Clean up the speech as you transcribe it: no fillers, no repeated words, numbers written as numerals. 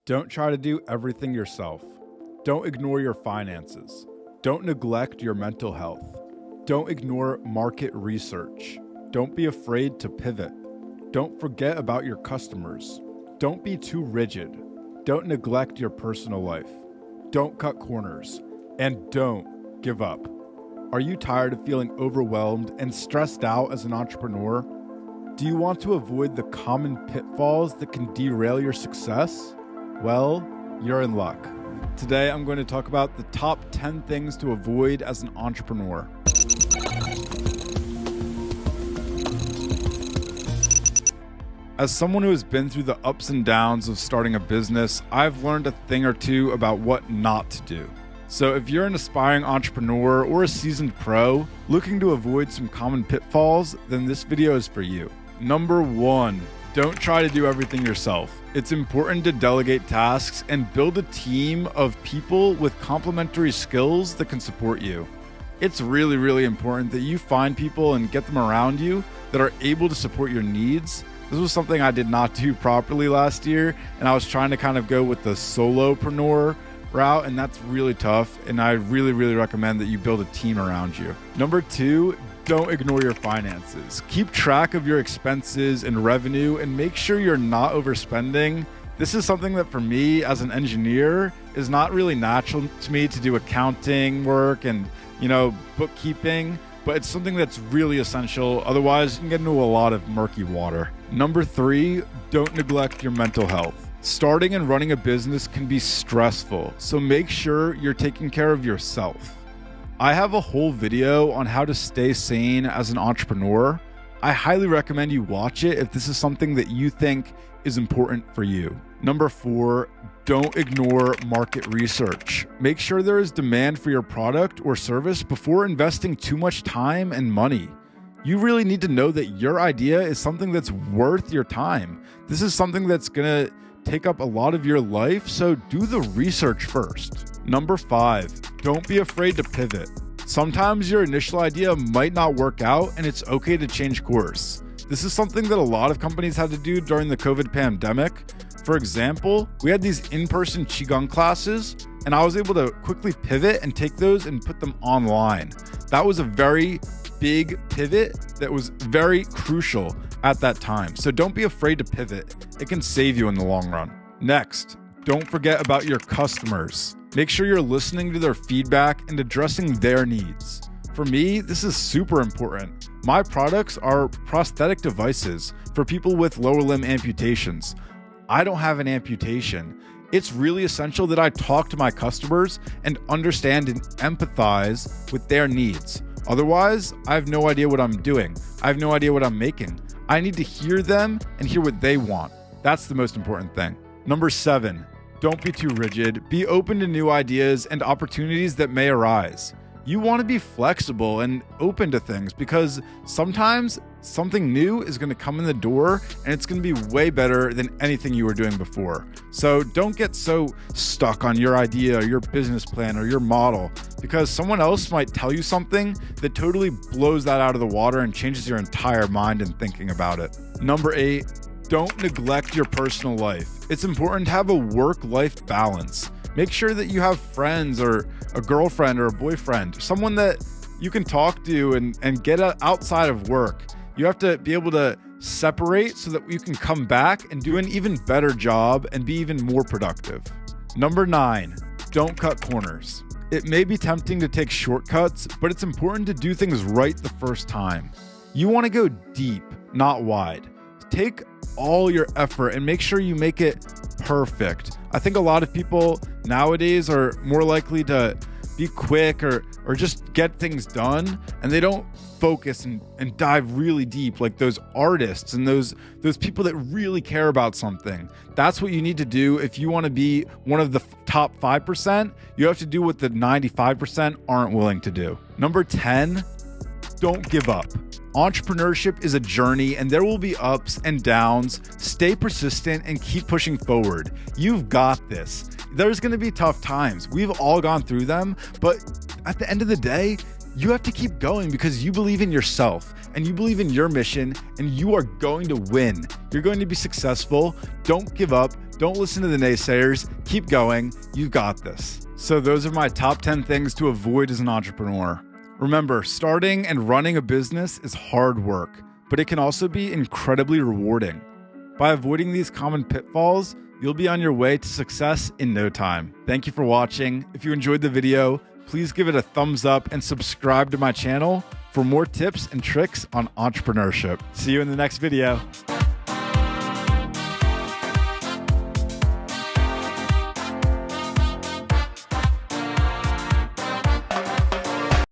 Don't try to do everything yourself. Don't ignore your finances. Don't neglect your mental health. Don't ignore market research. Don't be afraid to pivot. Don't forget about your customers. Don't be too rigid. Don't neglect your personal life. Don't cut corners. And don't give up. Are you tired of feeling overwhelmed and stressed out as an entrepreneur? Do you want to avoid the common pitfalls that can derail your success? Well, you're in luck. Today, I'm going to talk about the top 10 things to avoid as an entrepreneur. As someone who has been through the ups and downs of starting a business, I've learned a thing or two about what not to do. So if you're an aspiring entrepreneur or a seasoned pro looking to avoid some common pitfalls, then this video is for you. Number 1, don't try to do everything yourself. It's important to delegate tasks and build a team of people with complementary skills that can support you. It's really important that you find people and get them around you that are able to support your needs. This was something I did not do properly last year, and I was trying to kind of go with the solopreneur route, and that's really tough, and I really recommend that you build a team around you. Number 2, don't ignore your finances. Keep track of your expenses and revenue and make sure you're not overspending. This is something that for me as an engineer is not really natural to me to do accounting work and, bookkeeping, but it's something that's really essential. Otherwise, you can get into a lot of murky water. Number 3, don't neglect your mental health. Starting and running a business can be stressful, so make sure you're taking care of yourself. I have a whole video on how to stay sane as an entrepreneur. I highly recommend you watch it if this is something that you think is important for you. Number 4, don't ignore market research. Make sure there is demand for your product or service before investing too much time and money. You really need to know that your idea is something that's worth your time. This is something that's gonna take up a lot of your life, so do the research first. Number 5, don't be afraid to pivot. Sometimes your initial idea might not work out and it's okay to change course. This is something that a lot of companies had to do during the COVID pandemic. For example, we had these in-person Qigong classes, and I was able to quickly pivot and take those and put them online. That was a very big pivot that was very crucial at that time. So don't be afraid to pivot. It can save you in the long run. Next, don't forget about your customers. Make sure you're listening to their feedback and addressing their needs. For me, this is super important. My products are prosthetic devices for people with lower limb amputations. I don't have an amputation. It's really essential that I talk to my customers and understand and empathize with their needs. Otherwise, I have no idea what I'm doing. I have no idea what I'm making. I need to hear them and hear what they want. That's the most important thing. Number 7, don't be too rigid. Be open to new ideas and opportunities that may arise. You want to be flexible and open to things because sometimes something new is going to come in the door and it's going to be way better than anything you were doing before. So don't get so stuck on your idea or your business plan or your model because someone else might tell you something that totally blows that out of the water and changes your entire mind and thinking about it. Number 8, don't neglect your personal life. It's important to have a work-life balance. Make sure that you have friends or a girlfriend or a boyfriend, someone that you can talk to and get outside of work. You have to be able to separate so that you can come back and do an even better job and be even more productive. Number 9, don't cut corners. It may be tempting to take shortcuts, but it's important to do things right the first time. You want to go deep, not wide. Take all your effort and make sure you make it perfect. I think a lot of people nowadays are more likely to be quick or just get things done, and they don't focus and dive really deep like those artists and those people that really care about something. That's what you need to do if you want to be one of the top 5%. You have to do what the 95% aren't willing to do. Number 10, don't give up. Entrepreneurship is a journey and there will be ups and downs. Stay persistent and keep pushing forward. You've got this. There's going to be tough times. We've all gone through them, but at the end of the day, you have to keep going because you believe in yourself and you believe in your mission, and you are going to win. You're going to be successful. Don't give up. Don't listen to the naysayers. Keep going. You got this. So those are my top 10 things to avoid as an entrepreneur. Remember, starting and running a business is hard work, but it can also be incredibly rewarding. By avoiding these common pitfalls, you'll be on your way to success in no time. Thank you for watching. If you enjoyed the video, please give it a thumbs up and subscribe to my channel for more tips and tricks on entrepreneurship. See you in the next video.